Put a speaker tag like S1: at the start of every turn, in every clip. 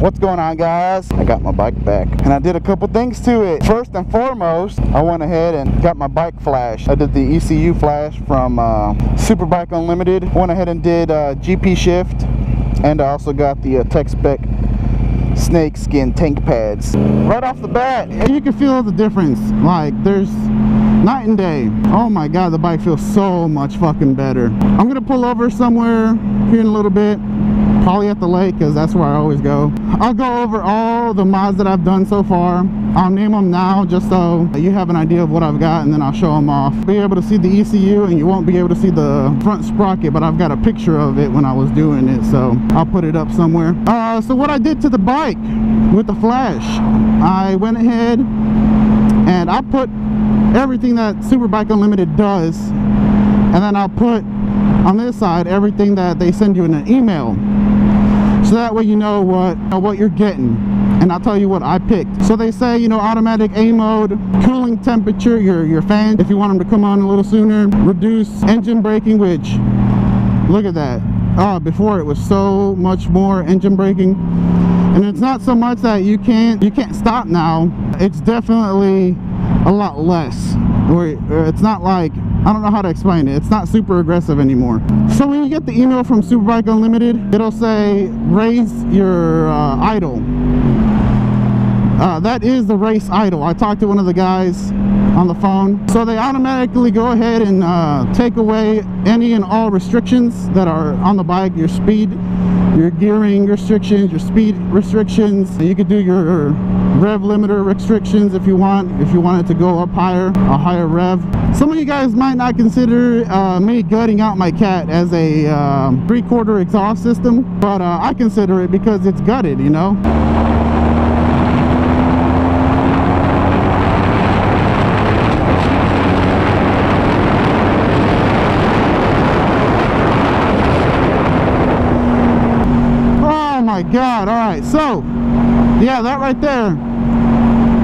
S1: What's going on, guys? I got my bike back and I did a couple things to it. First and foremost, I went ahead and got my bike flash. I did the ECU flash from SuperBike Unlimited. Went ahead and did GP shift, and I also got the Spec snake skin tank pads. Right off the bat, you can feel the difference. Like, there's night and day. Oh my god, the bike feels so much fucking better. I'm gonna pull over somewhere here in a little bit, probably at the lake, because that's where I always go. I'll go over all the mods that I've done so far. I'll name them now just so you have an idea of what I've got, and then I'll show them off. Be able to see the ECU, and you won't be able to see the front sprocket, but I've got a picture of it when I was doing it, so I'll put it up somewhere. So what I did to the bike with the flash, I went ahead and I put everything that SuperBike Unlimited does, and then I'll put on this side everything that they send you in an email, so that way you know what you're getting. And I'll tell you what I picked. So they say, you know, automatic A mode, cooling temperature, your fan if you want them to come on a little sooner, reduce engine braking, which, look at that. Before it was so much more engine braking, and it's not so much that you can't stop now. It's definitely a lot less. Or it's not like, I don't know how to explain it. It's not super aggressive anymore. So when you get the email from SuperBike Unlimited, it'll say raise your idle. That is the race idle. I talked to one of the guys on the phone. So they automatically go ahead and take away any and all restrictions that are on the bike. Your speed, your gearing restrictions, your speed restrictions. You could do your rev limiter restrictions if you want it to go up higher, a higher rev. Some of you guys might not consider me gutting out my cat as a 3/4 exhaust system, but I consider it because it's gutted, you know. God, all right, so yeah, that right there,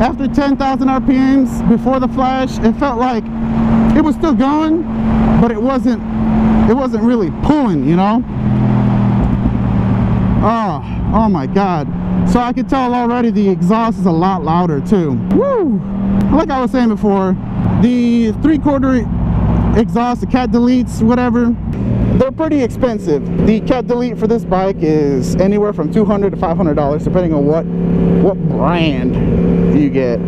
S1: after 10,000 RPMs before the flash, it felt like it was still going, but it wasn't really pulling, you know. Oh my god. So I could tell already the exhaust is a lot louder too. Woo! Like I was saying before, the 3/4 exhaust, the cat deletes, whatever, they're pretty expensive. The cat delete for this bike is anywhere from $200 to $500, depending on what brand you get.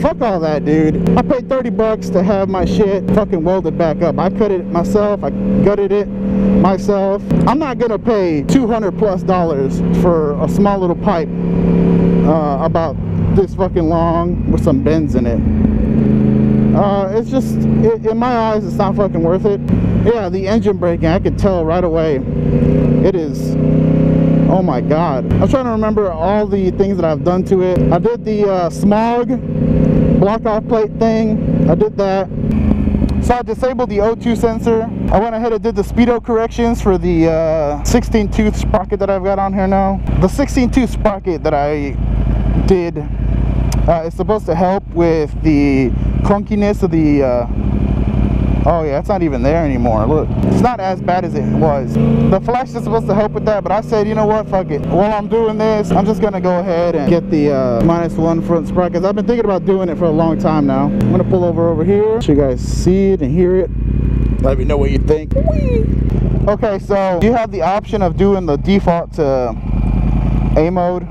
S1: Fuck all that, dude. I paid 30 bucks to have my shit fucking welded back up. I cut it myself. I gutted it myself. I'm not gonna pay $200+ for a small little pipe about this fucking long with some bends in it. It's just, in my eyes, it's not fucking worth it. Yeah, the engine braking, I could tell right away. It is, oh my god. I'm trying to remember all the things that I've done to it. I did the smog block off plate thing. I did that. So I disabled the O2 sensor. I went ahead and did the speedo corrections for the 16 tooth sprocket that I've got on here now. The 16 tooth sprocket that I did is supposed to help with the clunkiness of the oh yeah, it's not even there anymore. Look, it's not as bad as it was. The flash is supposed to help with that, but I said, you know what, fuck it. While I'm doing this, I'm just gonna go ahead and get the -1 front sprockets. I've been thinking about doing it for a long time now. I'm gonna pull over here so you guys see it and hear it. Let me know what you think. Whee! Okay, so you have the option of doing the default to A mode.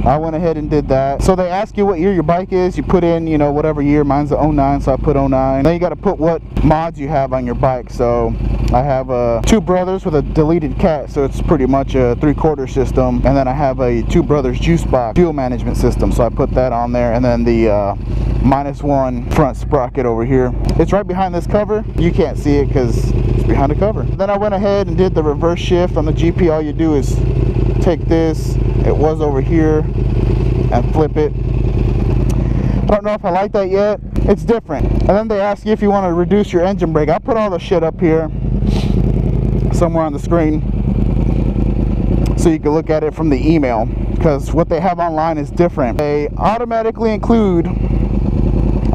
S1: I went ahead and did that. So they ask you what year your bike is. You put in, you know, whatever year. Mine's a 09, so I put 09. Then you got to put what mods you have on your bike. So I have two brothers with a deleted cat, so it's pretty much a 3/4 system. And then I have a two brothers juice box fuel management system, so I put that on there. And then the -1 front sprocket over here. It's right behind this cover. You can't see it because it's behind the cover. Then I went ahead and did the reverse shift on the GP. All you do is take this, it was over here, and flip it. I don't know if I like that yet. It's different. And then they ask you if you want to reduce your engine brake. I put all the shit up here somewhere on the screen so you can look at it from the email, because what they have online is different. They automatically include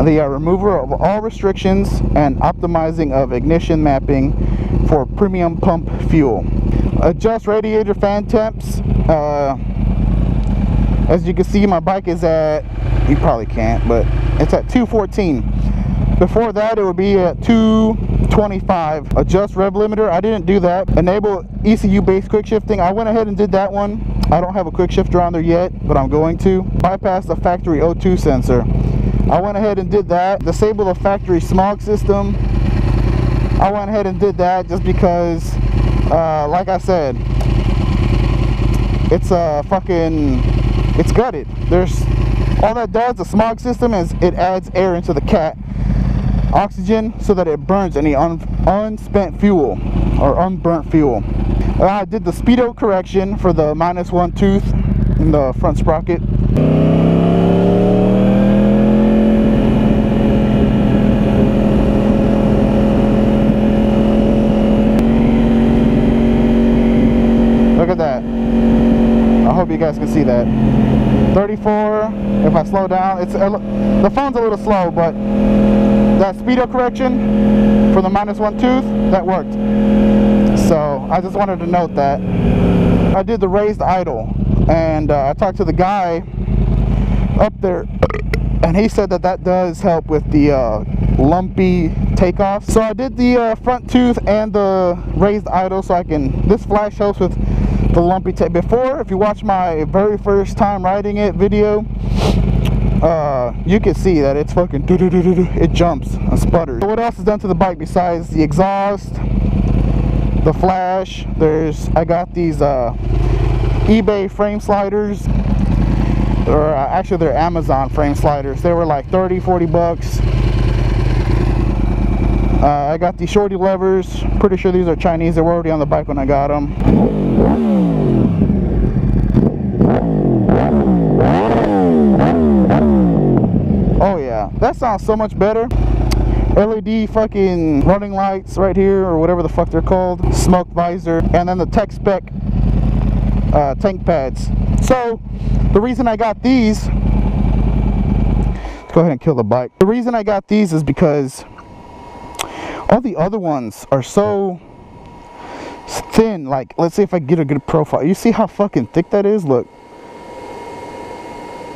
S1: the removal of all restrictions and optimizing of ignition mapping for premium pump fuel. Adjust radiator fan temps. As you can see, my bike is at, you probably can't, but it's at 214. Before that, it would be at 225. Adjust rev limiter, I didn't do that. Enable ECU-based quick shifting, I went ahead and did that one. I don't have a quick shifter on there yet, but I'm going to. Bypass the factory O2 sensor, I went ahead and did that. Disable the factory smog system, I went ahead and did that just because, like I said, it's it's gutted. There's all that does, the smog system, is it adds air into the cat, oxygen, so that it burns any unspent fuel or unburnt fuel. I did the speedo correction for the -1 tooth in the front sprocket. Look at that. I hope you guys can see that. 34. If I slow down, the phone's a little slow, but that speedo correction for the -1 tooth, that worked. So I just wanted to note that. I did the raised idle, and I talked to the guy up there, and he said that that does help with the lumpy takeoff. So I did the front tooth and the raised idle, so I can, this flash helps with the lumpy take. Before, if you watch my very first time riding it video, you can see that it's fucking it jumps and sputters. So what else is done to the bike besides the exhaust, the flash? I got these eBay frame sliders, or actually they're Amazon frame sliders. They were like 30-40 bucks. I got these shorty levers. Pretty sure these are Chinese. They were already on the bike when I got them. Oh yeah, that sounds so much better. LED fucking running lights right here, or whatever the fuck they're called. Smoke visor, and then the Spec tank pads. So the reason I got these, let's go ahead and kill the bike. The reason I got these is because all the other ones are so thin. Like, let's see if I get a good profile. You see how fucking thick that is? Look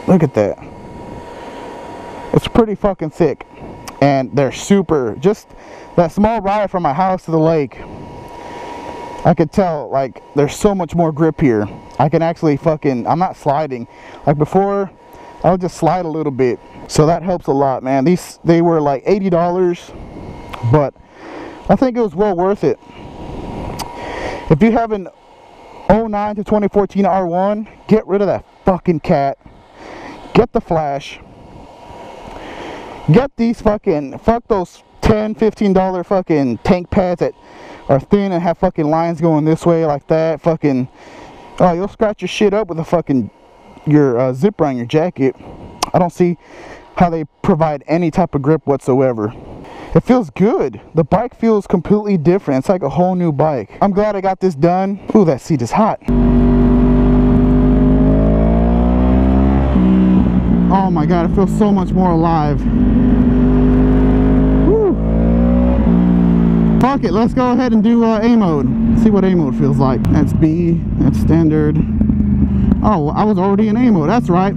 S1: at that. It's pretty fucking thick, and they're super. Just that small ride from my house to the lake, I could tell, like, there's so much more grip here. I can actually fucking, I'm not sliding. Like before, I would just slide a little bit. So that helps a lot, man. They were like $80, but I think it was well worth it. If you have an 09 to 2014 R1, get rid of that fucking cat. Get the flash. Get these fucking, fuck those $10, $15 fucking tank pads that are thin and have fucking lines going this way like that. Fucking, oh, you'll scratch your shit up with a fucking, your zipper on your jacket. I don't see how they provide any type of grip whatsoever. It feels good. The bike feels completely different. It's like a whole new bike. I'm glad I got this done. Ooh, that seat is hot. Oh my god, it feels so much more alive. Woo. Fuck it, let's go ahead and do A mode. See what A mode feels like. That's B, that's standard. Oh, I was already in A mode, that's right.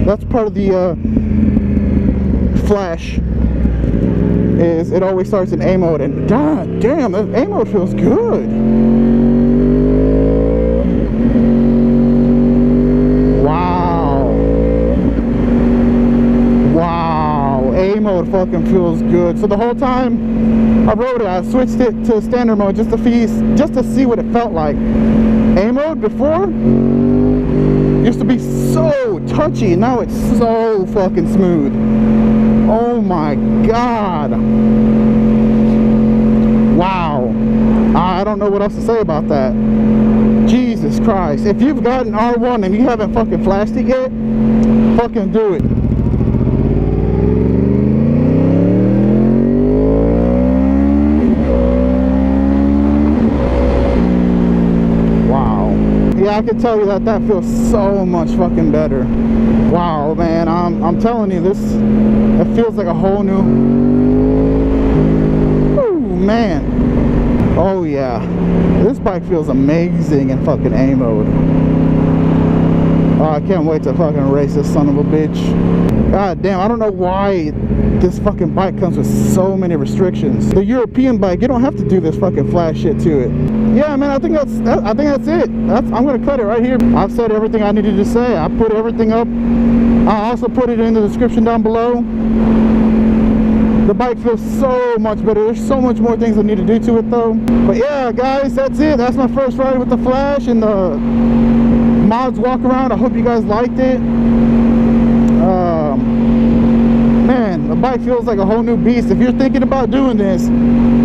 S1: That's part of the flash, is it always starts in A mode, and god damn, that A mode feels good. A mode fucking feels good. So the whole time I rode it, I switched it to standard mode just to see what it felt like. A mode before used to be so touchy, and now it's so fucking smooth. Oh my god. Wow. I don't know what else to say about that. Jesus Christ. If you've got an R1 and you haven't fucking flashed it yet, fucking do it. Yeah, I can tell you that feels so much fucking better. Wow, man, I'm telling you, it feels like a whole new. Ooh, man. Oh yeah, this bike feels amazing in fucking A mode. Oh, I can't wait to fucking race this son of a bitch. God damn, I don't know why this fucking bike comes with so many restrictions. The European bike, you don't have to do this fucking flash shit to it. Yeah, man, I think that's it. I'm gonna cut it right here. I've said everything I needed to say. I put everything up. I also put it in the description down below. The bike feels so much better. There's so much more things I need to do to it though. But yeah, guys, that's it. That's my first ride with the Flash and the mods walk around. I hope you guys liked it. Man, the bike feels like a whole new beast. If you're thinking about doing this,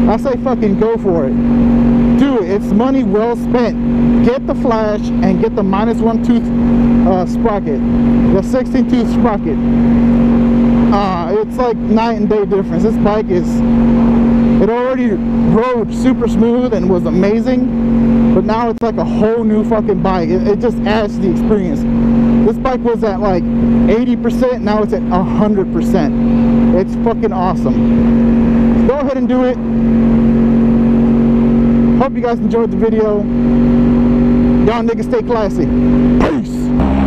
S1: I say fucking go for it. Do it. It's money well spent. Get the Flash and get the -1 tooth sprocket, the 16 tooth sprocket. It's like night and day difference. This bike it already rode super smooth and was amazing, but now it's like a whole new fucking bike. It just adds to the experience. This bike was at like 80%, now it's at 100%. It's fucking awesome. So go ahead and do it. Hope you guys enjoyed the video. Y'all niggas stay classy. Peace.